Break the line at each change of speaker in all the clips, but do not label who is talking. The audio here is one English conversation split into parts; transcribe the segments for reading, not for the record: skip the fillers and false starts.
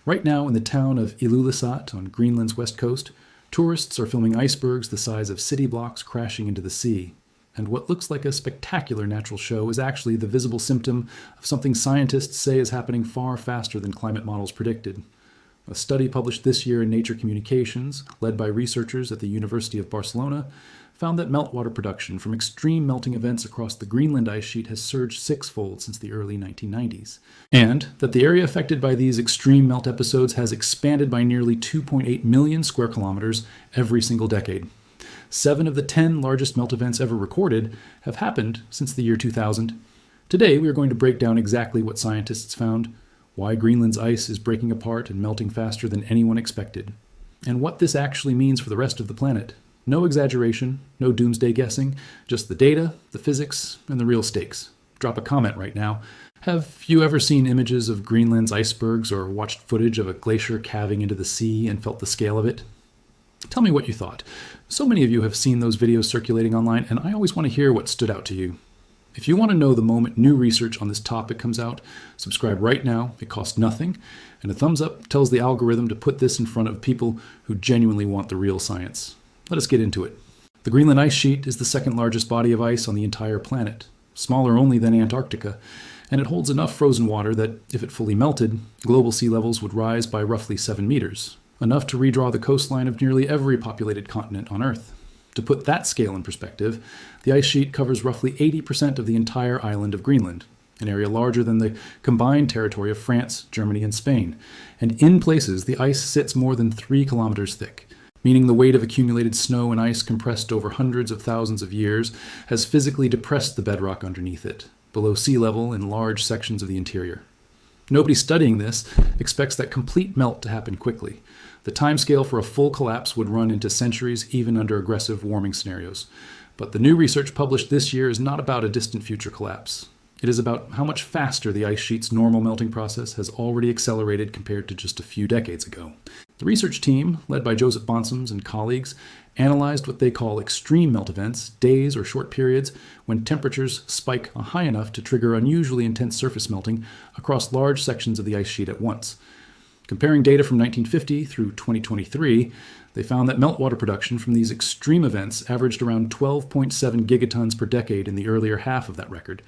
Right now, in the town of Ilulissat on Greenland's west coast, tourists are filming icebergs the size of city blocks crashing into the sea. And what looks like a spectacular natural show is actually the visible symptom of something scientists say is happening far faster than climate models predicted. A study published this year in Nature Communications, led by researchers at the University of Barcelona, found that meltwater production from extreme melting events across the Greenland ice sheet has surged sixfold since the early 1990s, and that the area affected by these extreme melt episodes has expanded by nearly 2.8 million square kilometers every single decade. 7 of the 10 largest melt events ever recorded have happened since the year 2000. Today, we are going to break down exactly what scientists found, why Greenland's ice is breaking apart and melting faster than anyone expected, and what this actually means for the rest of the planet. No exaggeration, no doomsday guessing, just the data, the physics, and the real stakes. Drop a comment right now. Have you ever seen images of Greenland's icebergs or watched footage of a glacier calving into the sea and felt the scale of it? Tell me what you thought. So many of you have seen those videos circulating online, and I always want to hear what stood out to you. If you want to know the moment new research on this topic comes out, subscribe right now. It costs nothing, and a thumbs up tells the algorithm to put this in front of people who genuinely want the real science. Let us get into it. The Greenland ice sheet is the second largest body of ice on the entire planet, smaller only than Antarctica, and it holds enough frozen water that, if it fully melted, global sea levels would rise by roughly 7 meters, enough to redraw the coastline of nearly every populated continent on Earth. To put that scale in perspective, the ice sheet covers roughly 80% of the entire island of Greenland, an area larger than the combined territory of France, Germany, and Spain, and in places the ice sits more than 3 kilometers thick, meaning the weight of accumulated snow and ice compressed over hundreds of thousands of years has physically depressed the bedrock underneath it, below sea level in large sections of the interior. Nobody studying this expects that complete melt to happen quickly. The timescale for a full collapse would run into centuries even under aggressive warming scenarios. But the new research published this year is not about a distant future collapse. It is about how much faster the ice sheet's normal melting process has already accelerated compared to just a few decades ago. The research team, led by Joseph Bonsoms and colleagues, analyzed what they call extreme melt events, days or short periods when temperatures spike high enough to trigger unusually intense surface melting across large sections of the ice sheet at once. Comparing data from 1950 through 2023, they found that meltwater production from these extreme events averaged around 12.7 gigatons per decade in the earlier half of that record,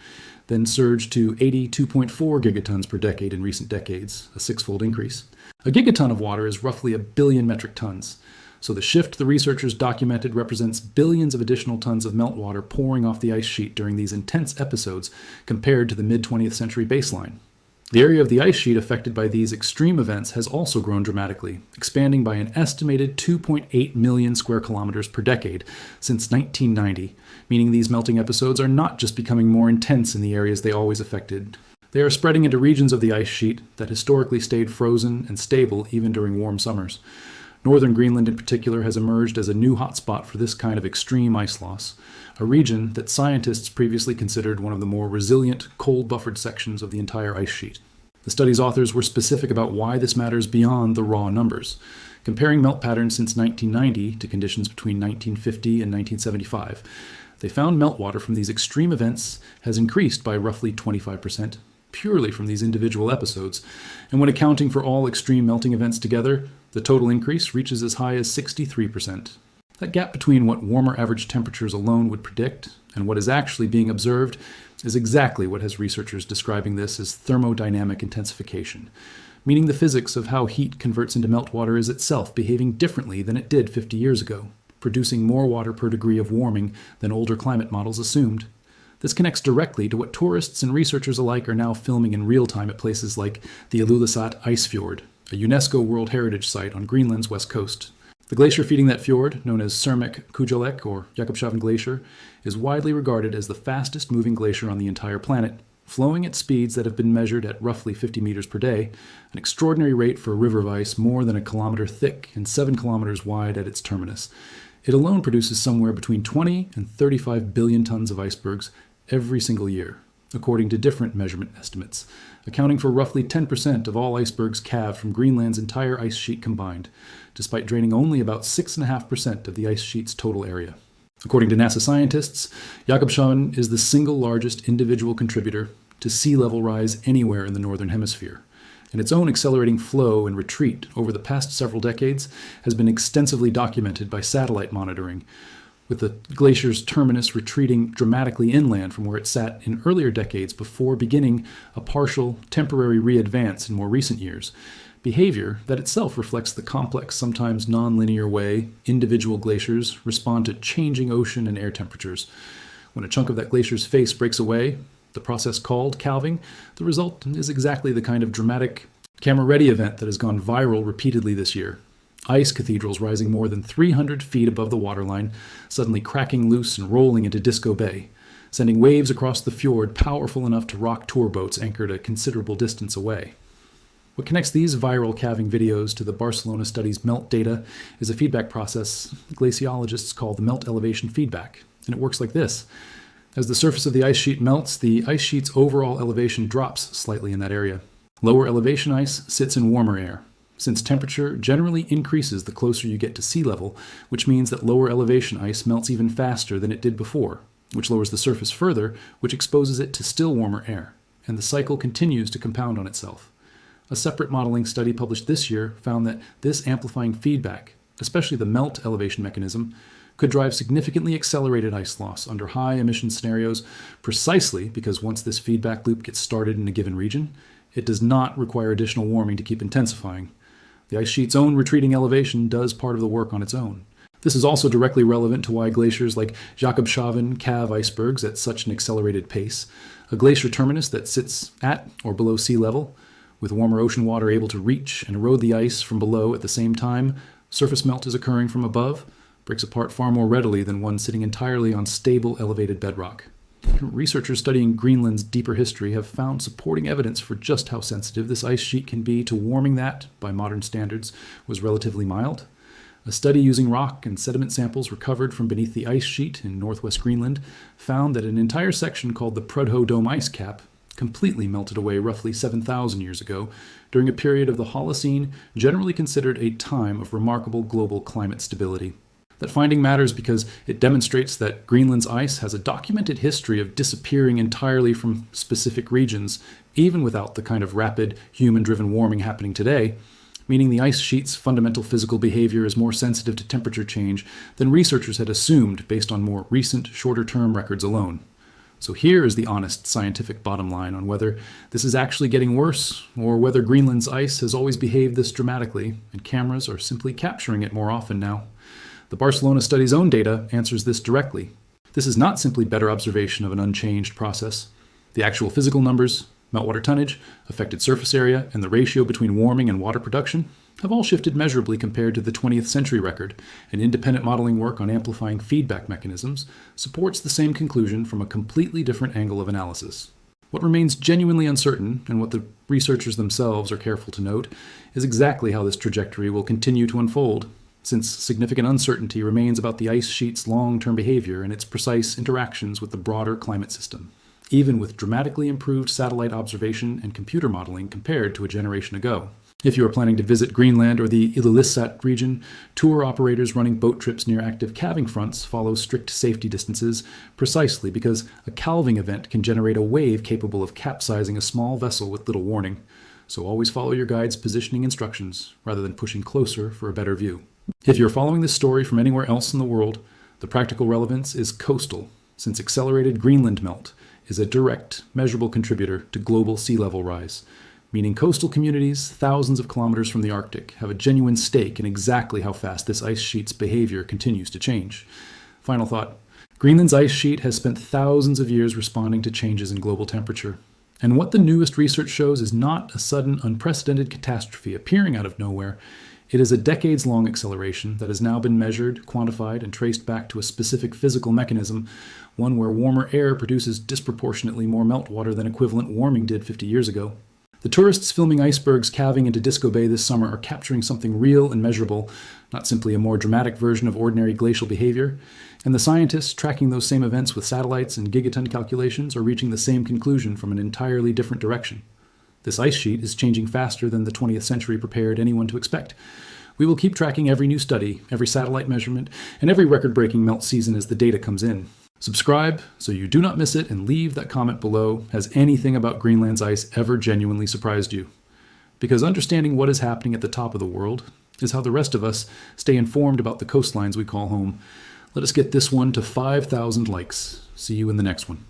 then surged to 82.4 gigatons per decade in recent decades, a 6-fold increase. A gigaton of water is roughly 1 billion metric tons, so the shift the researchers documented represents billions of additional tons of meltwater pouring off the ice sheet during these intense episodes compared to the mid-20th century baseline. The area of the ice sheet affected by these extreme events has also grown dramatically, expanding by an estimated 2.8 million square kilometers per decade since 1990, meaning these melting episodes are not just becoming more intense in the areas they always affected. They are spreading into regions of the ice sheet that historically stayed frozen and stable even during warm summers. Northern Greenland in particular has emerged as a new hotspot for this kind of extreme ice loss, a region that scientists previously considered one of the more resilient, cold-buffered sections of the entire ice sheet. The study's authors were specific about why this matters beyond the raw numbers, comparing melt patterns since 1990 to conditions between 1950 and 1975. They found meltwater from these extreme events has increased by roughly 25%, purely from these individual episodes, and when accounting for all extreme melting events together, the total increase reaches as high as 63%. That gap between what warmer average temperatures alone would predict and what is actually being observed is exactly what has researchers describing this as thermodynamic intensification, meaning the physics of how heat converts into meltwater is itself behaving differently than it did 50 years ago, producing more water per degree of warming than older climate models assumed. This connects directly to what tourists and researchers alike are now filming in real time at places like the Ilulissat Icefjord, a UNESCO World Heritage Site on Greenland's west coast. The glacier feeding that fjord, known as Kujalek or Jakobshavn Glacier, is widely regarded as the fastest moving glacier on the entire planet, flowing at speeds that have been measured at roughly 50 meters per day, an extraordinary rate for a river of ice more than 1 kilometer thick and 7 kilometers wide at its terminus. It alone produces somewhere between 20 and 35 billion tons of icebergs every single year, according to different measurement estimates, accounting for roughly 10% of all icebergs calved from Greenland's entire ice sheet combined, despite draining only about 6.5% of the ice sheet's total area. According to NASA scientists, Jakobshavn is the single largest individual contributor to sea level rise anywhere in the northern hemisphere, and its own accelerating flow and retreat over the past several decades has been extensively documented by satellite monitoring, with the glacier's terminus retreating dramatically inland from where it sat in earlier decades before beginning a partial, temporary re-advance in more recent years. Behavior that itself reflects the complex, sometimes non-linear way individual glaciers respond to changing ocean and air temperatures. When a chunk of that glacier's face breaks away, the process called calving, the result is exactly the kind of dramatic, camera-ready event that has gone viral repeatedly this year. Ice cathedrals rising more than 300 feet above the waterline, suddenly cracking loose and rolling into Disco Bay, sending waves across the fjord powerful enough to rock tour boats anchored a considerable distance away. What connects these viral calving videos to the Barcelona study's melt data is a feedback process glaciologists call the melt elevation feedback, and it works like this. As the surface of the ice sheet melts, the ice sheet's overall elevation drops slightly in that area. Lower elevation ice sits in warmer air, since temperature generally increases the closer you get to sea level, which means that lower elevation ice melts even faster than it did before, which lowers the surface further, which exposes it to still warmer air, and the cycle continues to compound on itself. A separate modeling study published this year found that this amplifying feedback, especially the melt elevation mechanism, could drive significantly accelerated ice loss under high emission scenarios precisely because once this feedback loop gets started in a given region, it does not require additional warming to keep intensifying. The ice sheet's own retreating elevation does part of the work on its own. This is also directly relevant to why glaciers like Jakobshavn calve icebergs at such an accelerated pace, a glacier terminus that sits at or below sea level, with warmer ocean water able to reach and erode the ice from below at the same time surface melt is occurring from above, breaks apart far more readily than one sitting entirely on stable, elevated bedrock. Researchers studying Greenland's deeper history have found supporting evidence for just how sensitive this ice sheet can be to warming that, by modern standards, was relatively mild. A study using rock and sediment samples recovered from beneath the ice sheet in northwest Greenland found that an entire section called the Prudhoe Dome ice cap completely melted away roughly 7,000 years ago during a period of the Holocene generally considered a time of remarkable global climate stability. That finding matters because it demonstrates that Greenland's ice has a documented history of disappearing entirely from specific regions, even without the kind of rapid, human-driven warming happening today, meaning the ice sheet's fundamental physical behavior is more sensitive to temperature change than researchers had assumed based on more recent, shorter-term records alone. So here is the honest scientific bottom line on whether this is actually getting worse, or whether Greenland's ice has always behaved this dramatically, and cameras are simply capturing it more often now. The Barcelona study's own data answers this directly. This is not simply better observation of an unchanged process. The actual physical numbers, meltwater tonnage, affected surface area, and the ratio between warming and water production have all shifted measurably compared to the 20th century record, and independent modeling work on amplifying feedback mechanisms supports the same conclusion from a completely different angle of analysis. What remains genuinely uncertain, and what the researchers themselves are careful to note, is exactly how this trajectory will continue to unfold, since significant uncertainty remains about the ice sheet's long-term behavior and its precise interactions with the broader climate system, even with dramatically improved satellite observation and computer modeling compared to a generation ago. If you are planning to visit Greenland or the Ilulissat region, tour operators running boat trips near active calving fronts follow strict safety distances precisely because a calving event can generate a wave capable of capsizing a small vessel with little warning. So always follow your guide's positioning instructions rather than pushing closer for a better view. If you're following this story from anywhere else in the world, the practical relevance is coastal, since accelerated Greenland melt is a direct, measurable contributor to global sea level rise, meaning coastal communities thousands of kilometers from the Arctic have a genuine stake in exactly how fast this ice sheet's behavior continues to change. Final thought. Greenland's ice sheet has spent thousands of years responding to changes in global temperature. And what the newest research shows is not a sudden, unprecedented catastrophe appearing out of nowhere. It is a decades-long acceleration that has now been measured, quantified, and traced back to a specific physical mechanism, one where warmer air produces disproportionately more meltwater than equivalent warming did 50 years ago. The tourists filming icebergs calving into Disco Bay this summer are capturing something real and measurable, not simply a more dramatic version of ordinary glacial behavior, and the scientists tracking those same events with satellites and gigaton calculations are reaching the same conclusion from an entirely different direction. This ice sheet is changing faster than the 20th century prepared anyone to expect. We will keep tracking every new study, every satellite measurement, and every record-breaking melt season as the data comes in. Subscribe so you do not miss it, and leave that comment below. Has anything about Greenland's ice ever genuinely surprised you? because understanding what is happening at the top of the world is how the rest of us stay informed about the coastlines we call home. Let us get this one to 5,000 likes. See you in the next one.